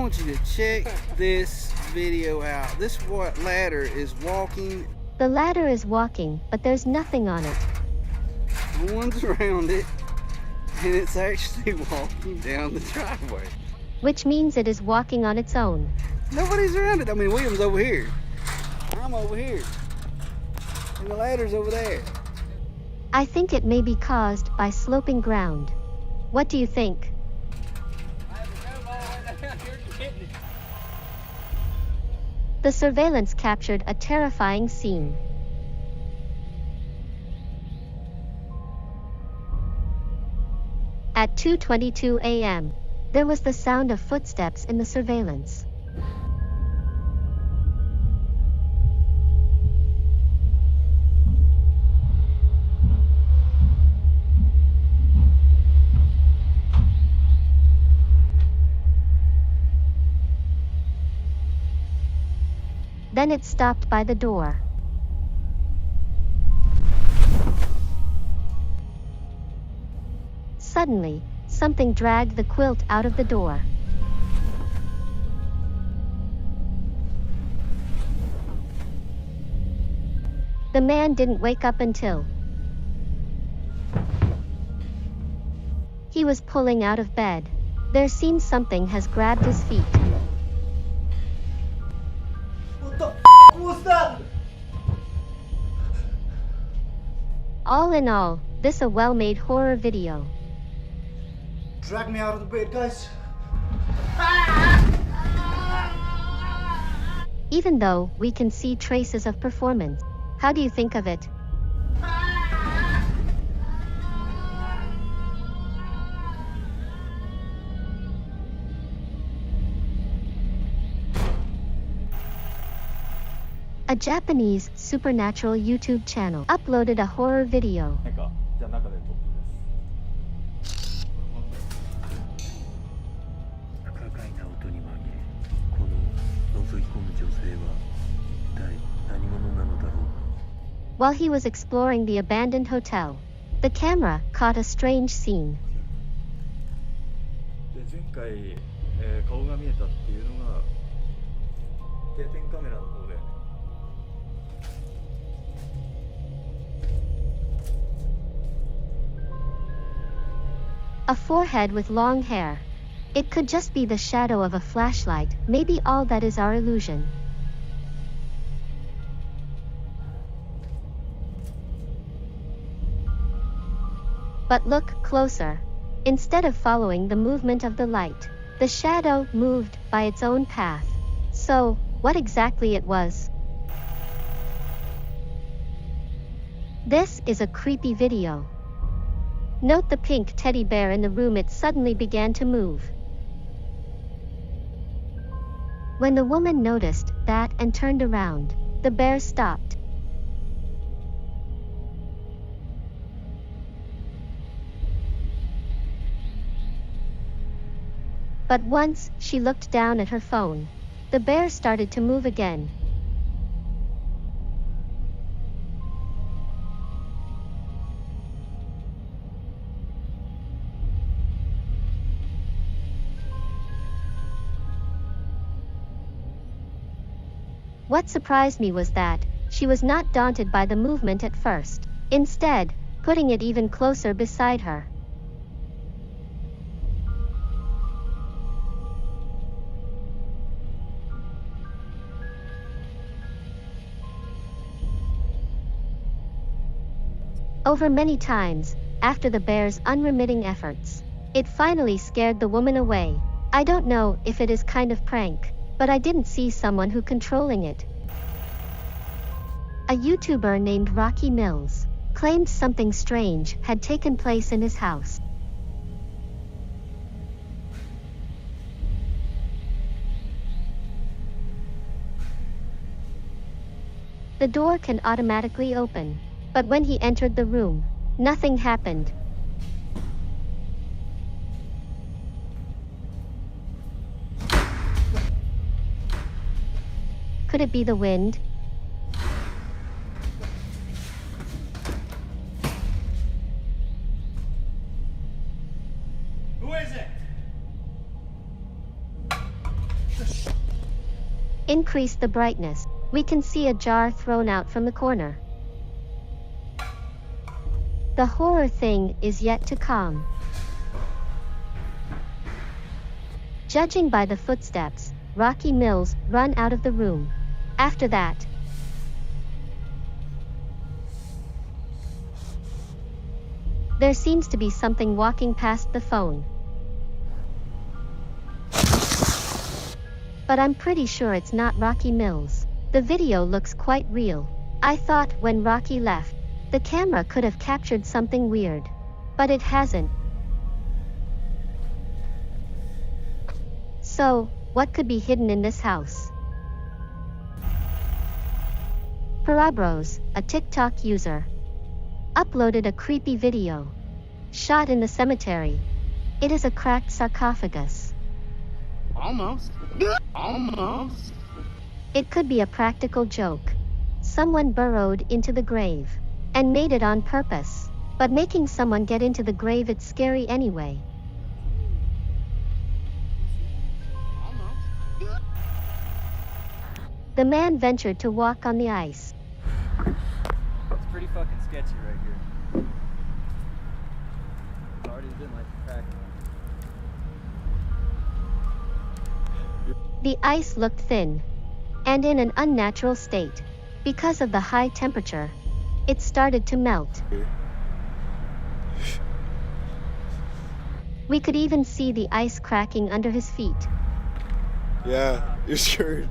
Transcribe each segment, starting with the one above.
want you to check this video out. This ladder is walking. The ladder is walking, but there's nothing on it. No one's around it, and it's actually walking down the driveway. Which means it is walking on its own. Nobody's around it. I mean, William's over here. I'm over here. And the ladder's over there. I think it may be caused by sloping ground. What do you think? The surveillance captured a terrifying scene. At 2:22 a.m., there was the sound of footsteps in the surveillance. Then it stopped by the door. Suddenly, something dragged the quilt out of the door. The man didn't wake up until he was pulling out of bed. There seems something has grabbed his feet. What the was that? All in all, this a well-made horror video. Drag me out of the bed, guys. Even though we can see traces of performance, how do you think of it? A Japanese supernatural YouTube channel uploaded a horror video. じゃあ中で撮ってです。不可解な音に紛れ、この覗き込む女性は一体何者なのだろうか。 While he was exploring the abandoned hotel, the camera caught a strange scene. で前回、顔が見えたっていうのが定点カメラの方で。 A forehead with long hair. It could just be the shadow of a flashlight, maybe all that is our illusion. But look closer. Instead of following the movement of the light, the shadow moved by its own path. So, what exactly it was? This is a creepy video. Note the pink teddy bear in the room. It suddenly began to move. When the woman noticed that and turned around, the bear stopped. But once she looked down at her phone, the bear started to move again. What surprised me was that she was not daunted by the movement at first, instead, putting it even closer beside her. Over many times, after the bear's unremitting efforts, it finally scared the woman away. I don't know if it is kind of prank, but I didn't see someone who controlling it. A YouTuber named Rocky Mills claimed something strange had taken place in his house. The door can automatically open, but when he entered the room, nothing happened. Could it be the wind? Who is it? Increase the brightness. We can see a jar thrown out from the corner. The horror thing is yet to come. Judging by the footsteps, Rocky Mills run out of the room. After that, there seems to be something walking past the phone. But I'm pretty sure it's not Rocky Mills. The video looks quite real. I thought when Rocky left, the camera could have captured something weird. But it hasn't. So, what could be hidden in this house? Parabros, a TikTok user, uploaded a creepy video. Shot in the cemetery. It is a cracked sarcophagus. Almost. Almost. It could be a practical joke. Someone burrowed into the grave and made it on purpose. But making someone get into the grave, it's scary anyway. The man ventured to walk on the ice. It's pretty fucking sketchy right here. Already didn't like the crack. The ice looked thin and in an unnatural state. Because of the high temperature, it started to melt. We could even see the ice cracking under his feet. Yeah, you're screwed.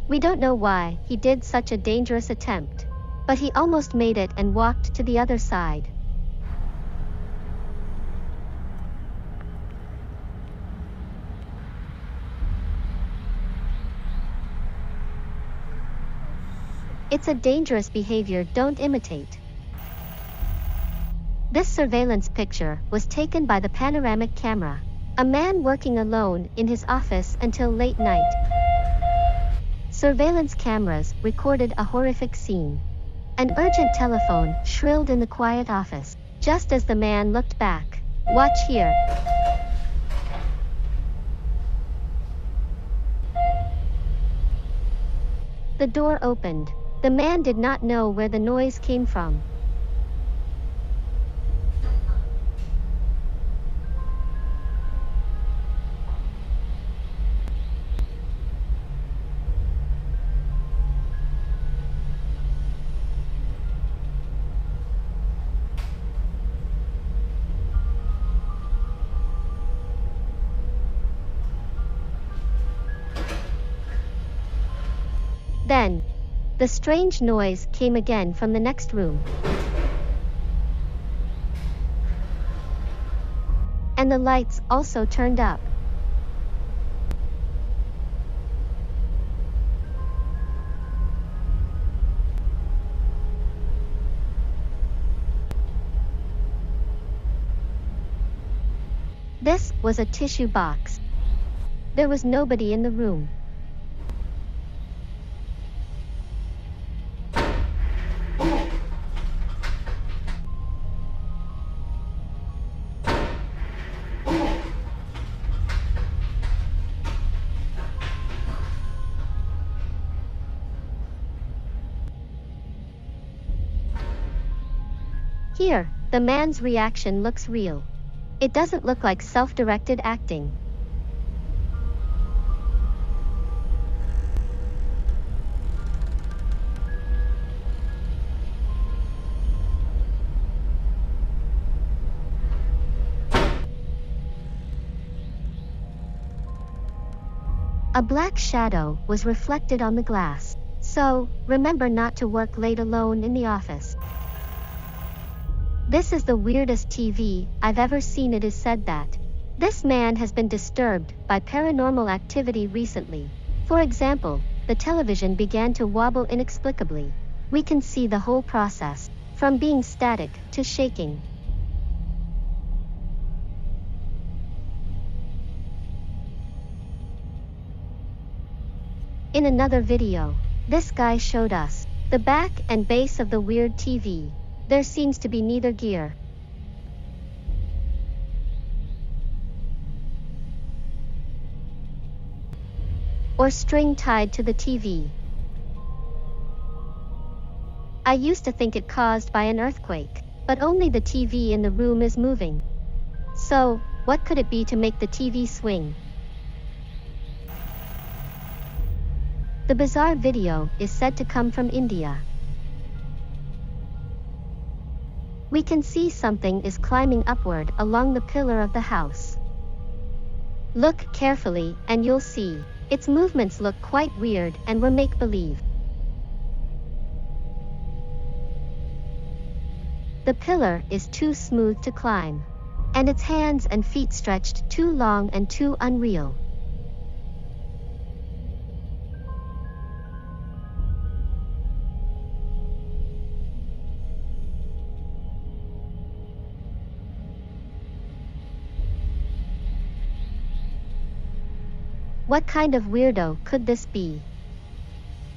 We don't know why he did such a dangerous attempt, but he almost made it and walked to the other side. It's a dangerous behavior, don't imitate. This surveillance picture was taken by the panoramic camera. A man working alone in his office until late night. Surveillance cameras recorded a horrific scene. An urgent telephone shrilled in the quiet office, just as the man looked back. Watch here. The door opened. The man did not know where the noise came from. Then, the strange noise came again from the next room. And the lights also turned up. This was a tissue box. There was nobody in the room. Here, the man's reaction looks real. It doesn't look like self-directed acting. A black shadow was reflected on the glass. So, remember not to work late alone in the office. This is the weirdest TV I've ever seen. It is said that this man has been disturbed by paranormal activity recently. For example, the television began to wobble inexplicably. We can see the whole process, from being static to shaking. In another video, this guy showed us the back and base of the weird TV. There seems to be neither gear or string tied to the TV. I used to think it caused by an earthquake, but only the TV in the room is moving. So, what could it be to make the TV swing? The bizarre video is said to come from India. We can see something is climbing upward along the pillar of the house. Look carefully and you'll see. Its movements look quite weird and were make-believe. The pillar is too smooth to climb, and its hands and feet stretched too long and too unreal. What kind of weirdo could this be?